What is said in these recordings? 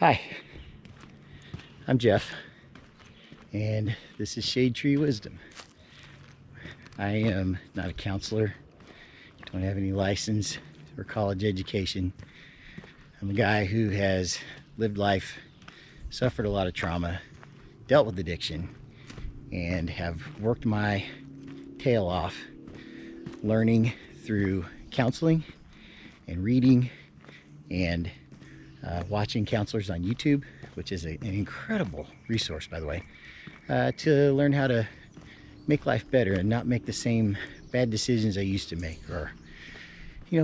Hi, I'm Jeff, and this is Shade Tree Wisdom. I am not a counselor, don't have any license or college education. I'm a guy who has lived life, suffered a lot of trauma, dealt with addiction, and have worked my tail off learning through counseling and reading and watching counselors on YouTube, which is an incredible resource, by the way, to learn how to make life better and not make the same bad decisions I used to make, or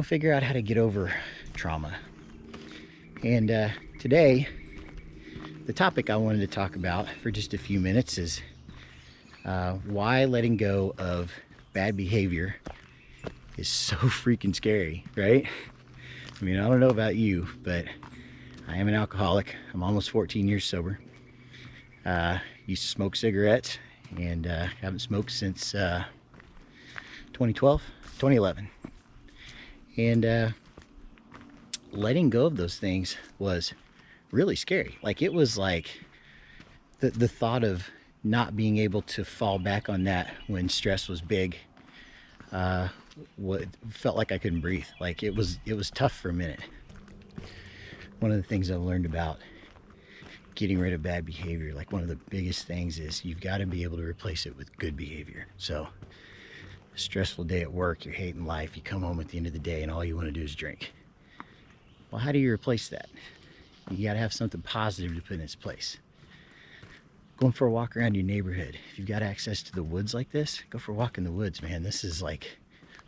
figure out how to get over trauma. And today, the topic I wanted to talk about for just a few minutes is why letting go of bad behavior is so freaking scary, right? I mean, I don't know about you, but I am an alcoholic. I'm almost 14 years sober. Used to smoke cigarettes and haven't smoked since 2011. And letting go of those things was really scary. Like, it was like the thought of not being able to fall back on that when stress was big, felt like I couldn't breathe. Like, it was tough for a minute. One of the things I've learned about getting rid of bad behavior, like one of the biggest things, is you've got to be able to replace it with good behavior. So, a stressful day at work, you're hating life, you come home at the end of the day and all you want to do is drink. Well, how do you replace that? You got to have something positive to put in its place. Going for a walk around your neighborhood. If you've got access to the woods like this, go for a walk in the woods, man. This is like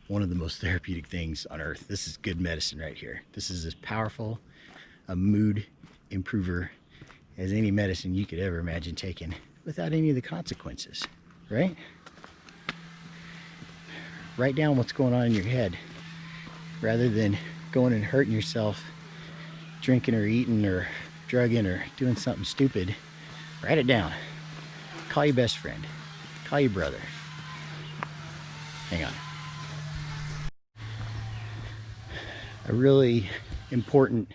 one of the most therapeutic things on earth. This is good medicine right here. This is as powerful a mood improver as any medicine you could ever imagine taking without any of the consequences, right? Write down what's going on in your head rather than going and hurting yourself drinking or eating or drugging or doing something stupid. Write it down. Call your best friend. Call your brother. Hang on. A really important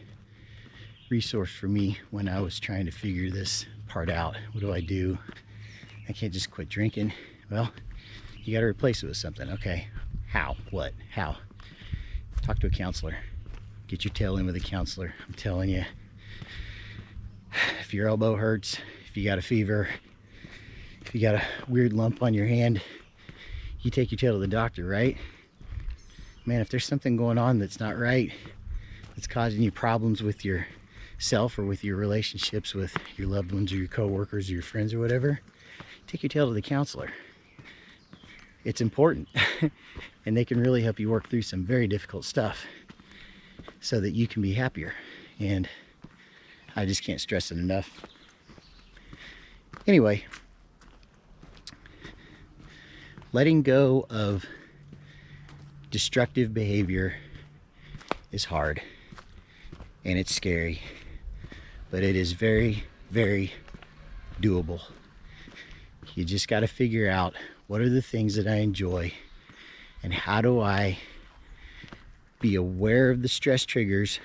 resource for me when I was trying to figure this part out. What do I do? I can't just quit drinking. Well, you got to replace it with something. Okay, how? What? How? Talk to a counselor. Get your tail in with a counselor. I'm telling you, if your elbow hurts, if you got a fever, if you got a weird lump on your hand, you take your tail to the doctor, right? Man, if there's something going on that's not right, that's causing you problems with yourself or with your relationships with your loved ones or your coworkers or your friends or whatever, take your tail to the counselor. It's important. And they can really help you work through some very difficult stuff so that you can be happier. And I just can't stress it enough. Anyway, letting go of destructive behavior is hard and it's scary, but it is very, very doable. You just got to figure out, what are the things that I enjoy and how do I be aware of the stress triggers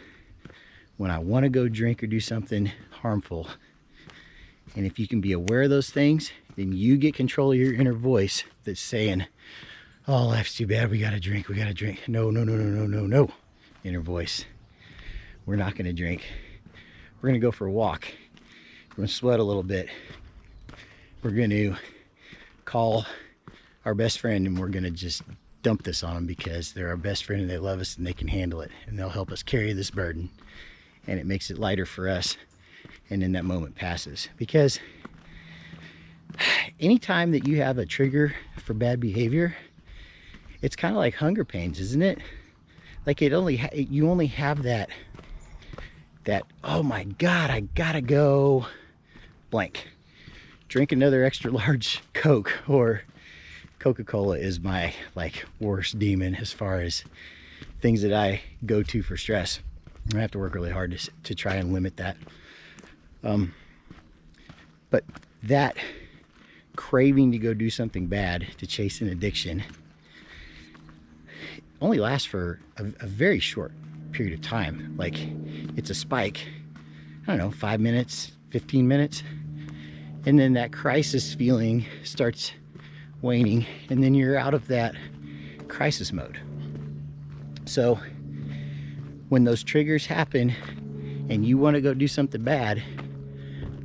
when I want to go drink or do something harmful. And if you can be aware of those things, then you get control of your inner voice that's saying, oh, life's too bad, we gotta drink, we gotta drink. No, no, no, no, no, no, no. Inner voice, we're not gonna drink. We're gonna go for a walk. We're gonna sweat a little bit. We're gonna call our best friend and we're gonna just dump this on them because they're our best friend and they love us and they can handle it and they'll help us carry this burden, and it makes it lighter for us, and then that moment passes. Because anytime that you have a trigger for bad behavior, it's kind of like hunger pains, isn't it? Like, you only have that oh my god, I gotta go blank, drink another extra large Coke, or Coca-Cola is my worst demon as far as things that I go to for stress. I have to work really hard to try and limit that. But that craving to go do something bad, to chase an addiction, only lasts for a very short period of time. Like, it's a spike, I don't know, 5 minutes, 15 minutes. And then that crisis feeling starts waning, and then you're out of that crisis mode. So when those triggers happen and you want to go do something bad,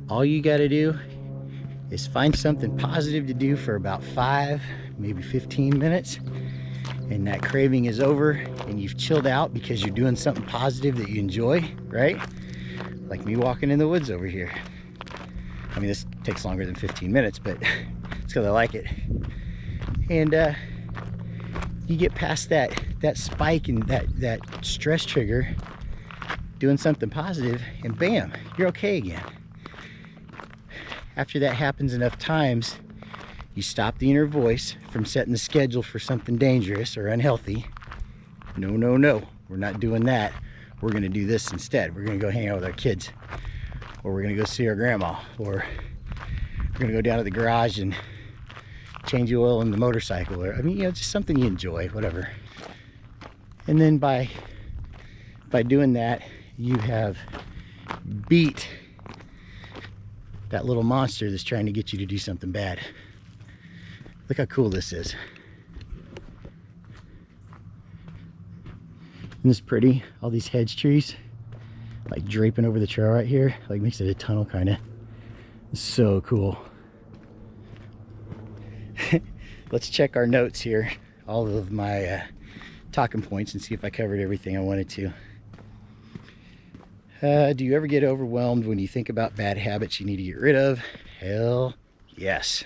all you got to do is find something positive to do for about 5, maybe 15 minutes, and that craving is over and you've chilled out because you're doing something positive that you enjoy, right? Like me walking in the woods over here. I mean, this takes longer than 15 minutes, but it's because I like it. And you get past that spike and that stress trigger, doing something positive, and bam, you're okay again. After that happens enough times, you stop the inner voice from setting the schedule for something dangerous or unhealthy. No, no, no, we're not doing that. We're gonna do this instead. We're gonna go hang out with our kids, or we're gonna go see our grandma, or we're gonna go down to the garage and change the oil in the motorcycle, or I mean, you know, just something you enjoy, whatever. And then by doing that, you have beat that little monster that's trying to get you to do something bad. Look how cool this is. Isn't this pretty? All these hedge trees like draping over the trail right here, like makes it a tunnel kind of. So cool. Let's check our notes here, all of my talking points, and see if I covered everything I wanted to. Do you ever get overwhelmed when you think about bad habits you need to get rid of? Hell yes.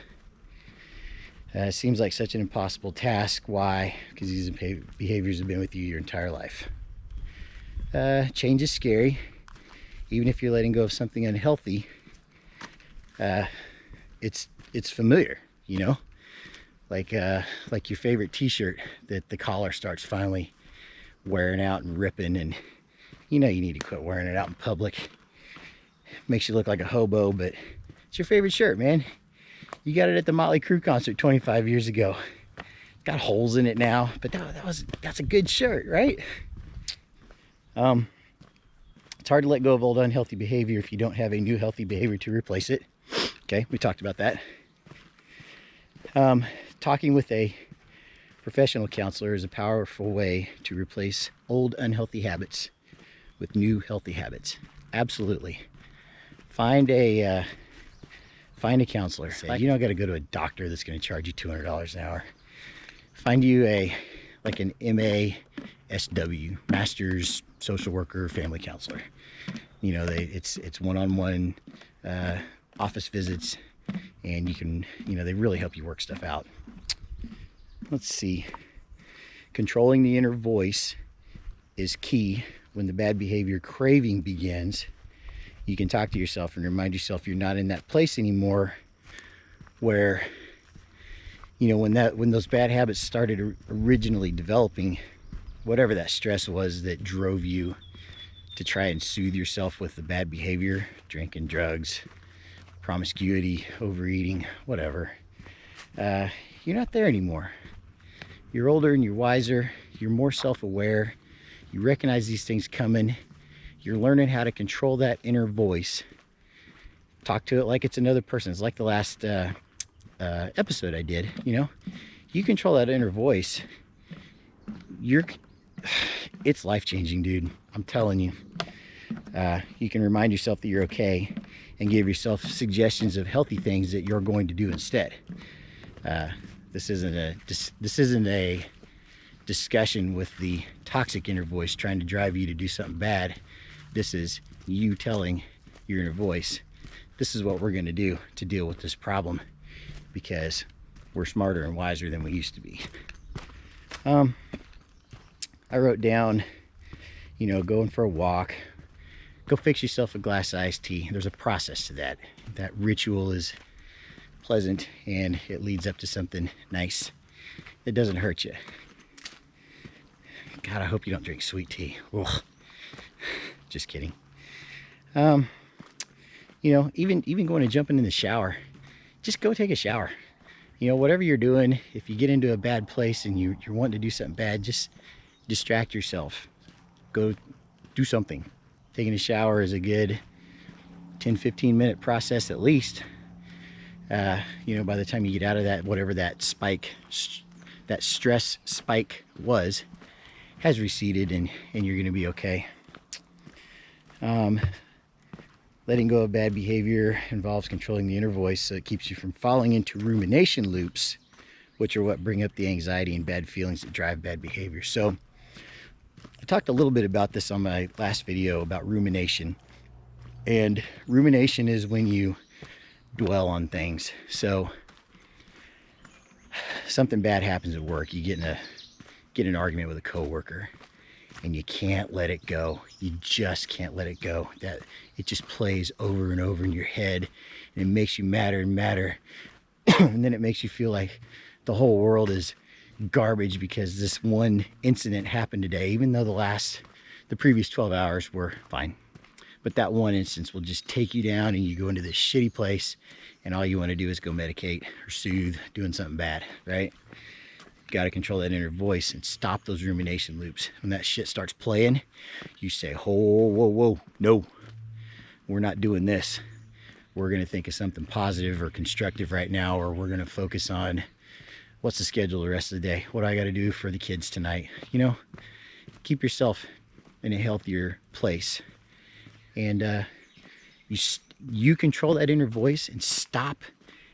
It seems like such an impossible task. Why? Because these behaviors have been with you your entire life. Change is scary. Even if you're letting go of something unhealthy, it's familiar, you know? Like your favorite t-shirt that the collar starts finally wearing out and ripping, and you know you need to quit wearing it out in public. Makes you look like a hobo, but it's your favorite shirt, man. You got it at the Motley Crue concert 25 years ago. Got holes in it now, but that's a good shirt, right? It's hard to let go of old unhealthy behavior if you don't have a new healthy behavior to replace it. Okay, we talked about that. Talking with a professional counselor is a powerful way to replace old unhealthy habits with new healthy habits. Absolutely. Find a counselor. You don't got to go to a doctor that's going to charge you $200 an hour. Find you an MASW, Master's Social Worker, Family Counselor. You know, it's one-on-one office visits, and you can, you know, they really help you work stuff out. Let's see. Controlling the inner voice is key. When the bad behavior craving begins, you can talk to yourself and remind yourself you're not in that place anymore where, you know, when those bad habits started originally developing, whatever that stress was that drove you to try and soothe yourself with the bad behavior, drinking, drugs, promiscuity, overeating, whatever, you're not there anymore. You're older and you're wiser. You're more self-aware. You recognize these things coming. You're learning how to control that inner voice. Talk to it like it's another person. It's like the last episode I did, you know. You control that inner voice. It's life-changing, dude. I'm telling you. You can remind yourself that you're okay and give yourself suggestions of healthy things that you're going to do instead. This isn't a discussion with the toxic inner voice trying to drive you to do something bad. This is you telling your inner voice, this is what we're going to do to deal with this problem, because we're smarter and wiser than we used to be. I wrote down, you know, going for a walk, go fix yourself a glass of iced tea. There's a process to that. That ritual is pleasant and it leads up to something nice. It doesn't hurt you. God, I hope you don't drink sweet tea. Ugh. Just kidding. You know, even going and jumping in the shower, just go take a shower. You know, whatever you're doing, if you get into a bad place and you're wanting to do something bad, just distract yourself. Go do something. Taking a shower is a good 10-15 minute process at least. You know, by the time you get out of that, whatever that spike, that stress spike was, has receded, and you're going to be okay. Letting go of bad behavior involves controlling the inner voice so it keeps you from falling into rumination loops, which are what bring up the anxiety and bad feelings that drive bad behavior. So I talked a little bit about this on my last video about rumination. And rumination is when you dwell on things. So something bad happens at work. You get in an argument with a coworker, and you can't let it go. You just can't let it go. That it just plays over and over in your head, and it makes you madder and madder. And then it makes you feel like the whole world is garbage because this one incident happened today, even though the previous 12 hours were fine. But that one instance will just take you down, and you go into this shitty place, and all you want to do is go medicate or soothe doing something bad, right? Got to control that inner voice and stop those rumination loops. When that shit starts playing, you say, whoa, whoa, whoa, no, we're not doing this. We're going to think of something positive or constructive right now, or we're going to focus on what's the schedule the rest of the day? What do I got to do for the kids tonight? You know, keep yourself in a healthier place. And you control that inner voice and stop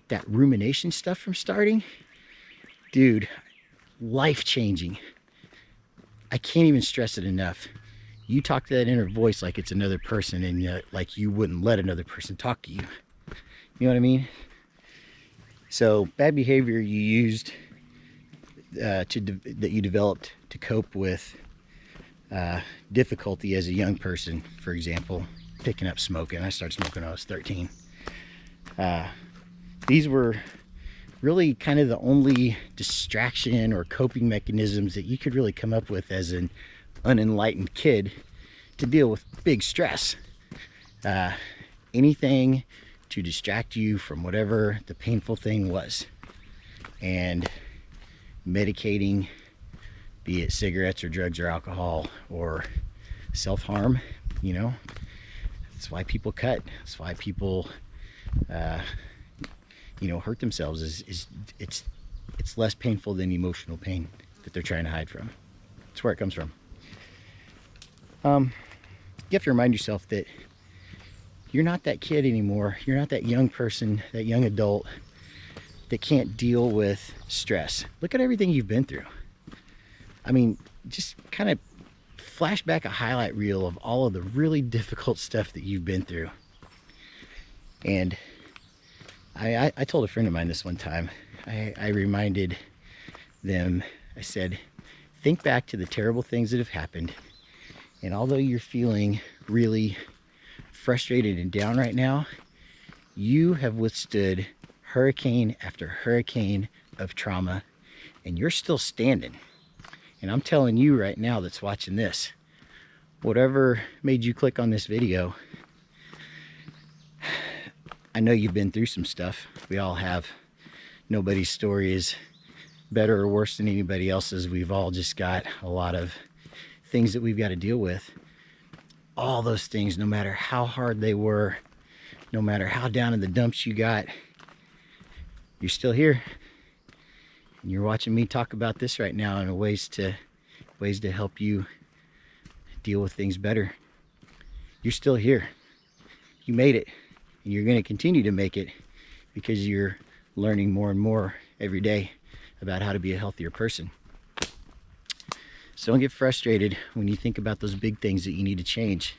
that rumination stuff from starting. Dude, life-changing. I can't even stress it enough. You talk to that inner voice like it's another person, and like you wouldn't let another person talk to you. You know what I mean? So bad behavior you used that you developed to cope with difficulty as a young person. For example, picking up smoking. I started smoking when I was 13. These were really kind of the only distraction or coping mechanisms that you could really come up with as an unenlightened kid to deal with big stress. Anything to distract you from whatever the painful thing was. And medicating, be it cigarettes or drugs or alcohol or self-harm, you know, that's why people cut. That's why people you know, hurt themselves. It's less painful than emotional pain that they're trying to hide from. That's where it comes from. You have to remind yourself that you're not that kid anymore. You're not that young person, that young adult that can't deal with stress. Look at everything you've been through. I mean, just kind of flash back a highlight reel of all of the really difficult stuff that you've been through. And I told a friend of mine this one time. I reminded them, I said, think back to the terrible things that have happened. And although you're feeling really frustrated and down right now, you have withstood hurricane after hurricane of trauma, and you're still standing. And I'm telling you right now that's watching this, whatever made you click on this video, I know you've been through some stuff. We all have. Nobody's story is better or worse than anybody else's. We've all just got a lot of things that we've got to deal with. All those things, no matter how hard they were, no matter how down in the dumps you got, you're still here. And you're watching me talk about this right now and ways to help you deal with things better. You're still here. You made it. And you're going to continue to make it because you're learning more and more every day about how to be a healthier person. So don't get frustrated when you think about those big things that you need to change.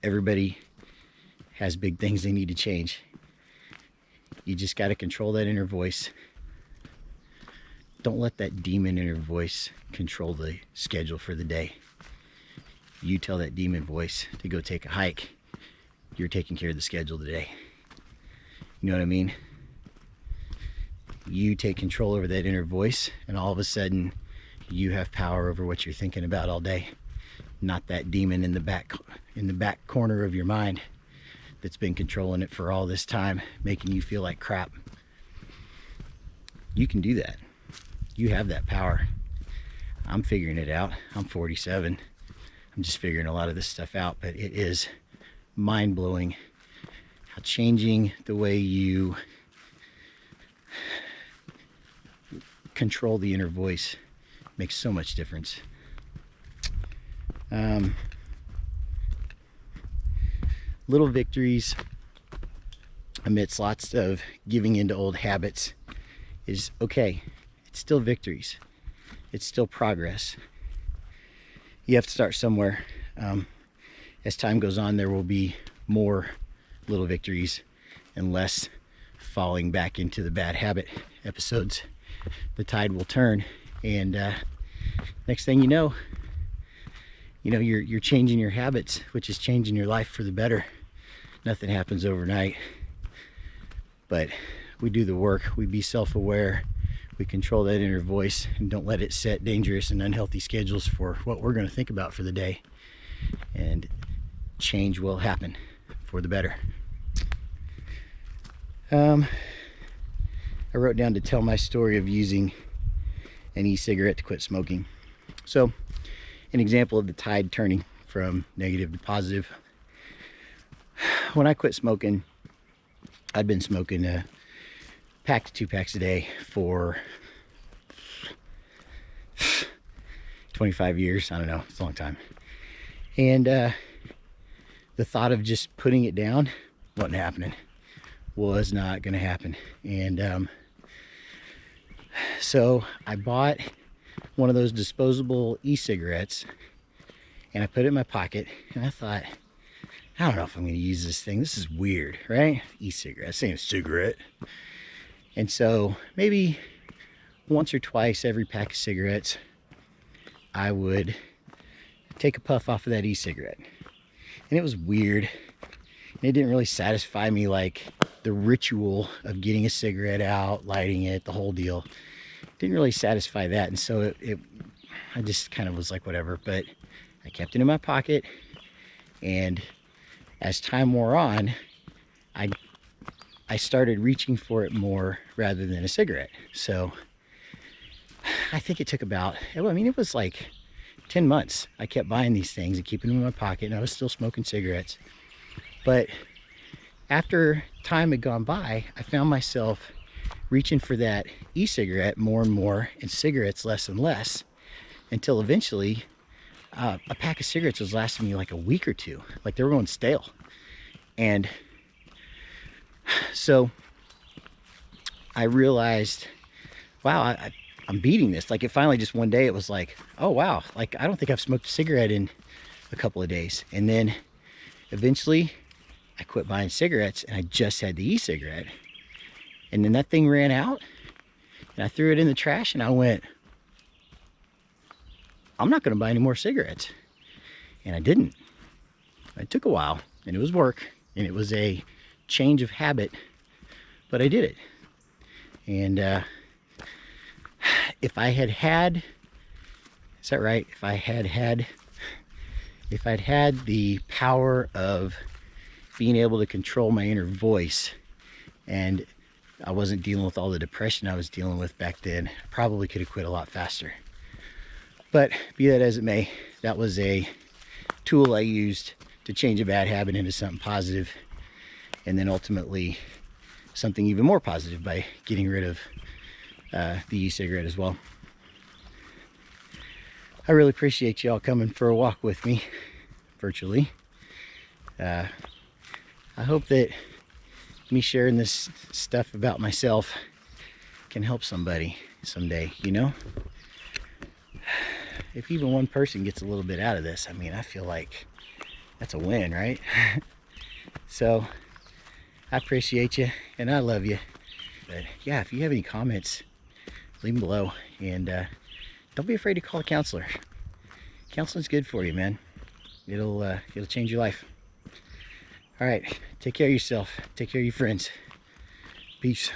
Everybody has big things they need to change. You just got to control that inner voice. Don't let that demon inner voice control the schedule for the day. You tell that demon voice to go take a hike. You're taking care of the schedule today. You know what I mean? You take control over that inner voice, and all of a sudden you have power over what you're thinking about all day. Not that demon in the back corner of your mind that's been controlling it for all this time, making you feel like crap. You can do that. You have that power. I'm figuring it out. I'm 47. I'm just figuring a lot of this stuff out, but it is mind-blowing how changing the way you control the inner voice makes so much difference. Little victories amidst lots of giving into old habits is okay. It's still victories. It's still progress. You have to start somewhere. As time goes on, there will be more little victories and less falling back into the bad habit episodes. The tide will turn, and next thing you know, you're changing your habits, which is changing your life for the better. Nothing happens overnight, but we do the work. We be self-aware. We control that inner voice and don't let it set dangerous and unhealthy schedules for what we're going to think about for the day. And change will happen for the better. I wrote down to tell my story of using an e-cigarette to quit smoking. So, an example of the tide turning from negative to positive. When I quit smoking, I'd been smoking a pack to 2 packs a day for 25 years. I don't know, it's a long time. And the thought of just putting it down wasn't happening. Was not going to happen. And so I bought one of those disposable e-cigarettes and I put it in my pocket, and I thought, I don't know if I'm going to use this thing. This is weird, right? E-cigarette, this ain't a cigarette. And so maybe once or twice every pack of cigarettes, I would take a puff off of that e-cigarette. And it was weird. And it didn't really satisfy me like the ritual of getting a cigarette out, lighting it, the whole deal. Didn't really satisfy that. And so I just kind of was like, whatever. But I kept it in my pocket. And as time wore on, I started reaching for it more rather than a cigarette. So I think it took about, it was like 10 months. I kept buying these things and keeping them in my pocket, and I was still smoking cigarettes. But after time had gone by, I found myself reaching for that e-cigarette more and more, and cigarettes less and less, until eventually a pack of cigarettes was lasting me like a week or two. Like they were going stale. And so I realized, wow, I'm beating this. Like it finally just one day it was like, oh wow, like I don't think I've smoked a cigarette in a couple of days. And then eventually I quit buying cigarettes and I just had the e-cigarette. And then that thing ran out and I threw it in the trash, and I went, I'm not going to buy any more cigarettes. And I didn't. It took a while, and it was work, and it was a change of habit, but I did it. And if I had had, is that right? If I'd had the power of being able to control my inner voice, and I wasn't dealing with all the depression I was dealing with back then, I probably could have quit a lot faster. But be that as it may, that was a tool I used to change a bad habit into something positive, and then ultimately something even more positive by getting rid of the e-cigarette as well. I really appreciate y'all coming for a walk with me virtually. I hope that me sharing this stuff about myself can help somebody someday, you know? If even one person gets a little bit out of this, I feel like that's a win, right? So I appreciate you and I love you. But yeah, if you have any comments, leave them below, and don't be afraid to call a counselor. Counseling's good for you, man. It'll change your life. All right, take care of yourself. Take care of your friends. Peace.